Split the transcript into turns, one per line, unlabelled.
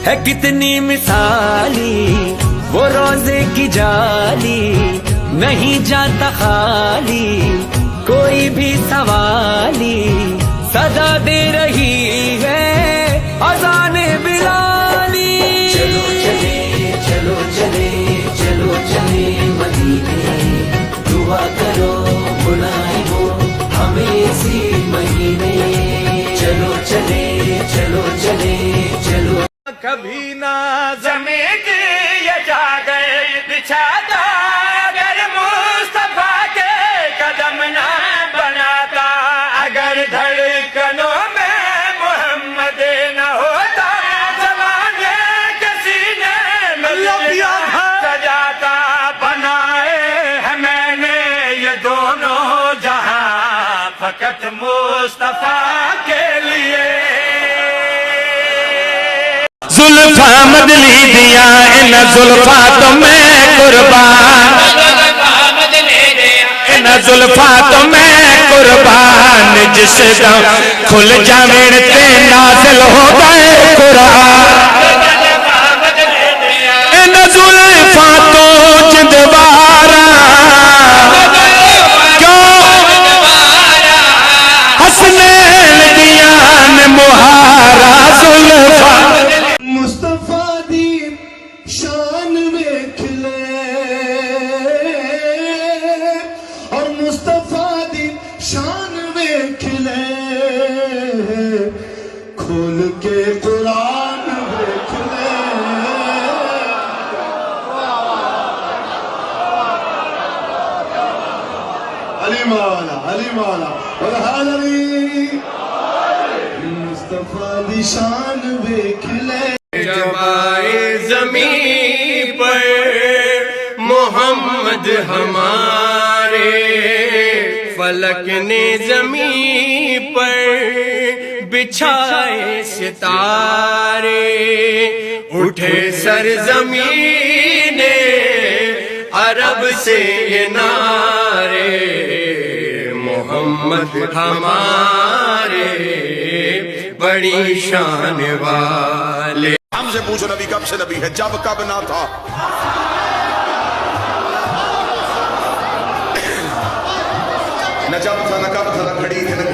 ہے کتنی مثالی وہ روزے کی جالی، نہیں جاتا خالی کوئی بھی سوالی، صدا دے رہی ہے اذان بلالی۔ چلو چلے چلو چلے چلو چلے مدینے، دعا کرو بلائے ہو ہمیں اسی مہینے، چلو چلے چلو چلے چلو۔
کبھی نہ زمین کی یہ چادر بچھاتا اگر مصطفیٰ کے قدم نہ بناتا، اگر دھڑکنوں میں محمد نہ ہوتا، زمانے کے سینے میں سجاتا۔ بنائے ہیں میں نے یہ دونوں جہاں فقط مصطفیٰ کے لیے۔
زلفاں مدلی دیا ان زلفاں تو میں قربان، ان زلفاں تو میں قربان، جس دم کھل جاویں تے نازل ہو گئے قرآن۔ ان زلفاں تو جدوارا کیوں حسنین دیان مہارا زلفاں۔
مصطفیٰ دی شان ویکھ لے اور مصطفیٰ دی شان ویکھ لے، کھول کے قرآن ویکھ لے۔ علی مولا علی مولا ورحال علی، مصطفیٰ دی شان ویکھ لے۔
جب آئے زمین پر محمد ہمارے، فلک نے زمین پر بچھائے ستارے، اٹھے سرزمین عرب سے یہ نعرے، محمد ہمارے بڑی شان والے۔
ہم سے پوچھو نبی کب سے نبی ہے، جب کب نہ تھا۔ نہ جب تھا نہ کب تھا، نہ گھڑی تھی نہ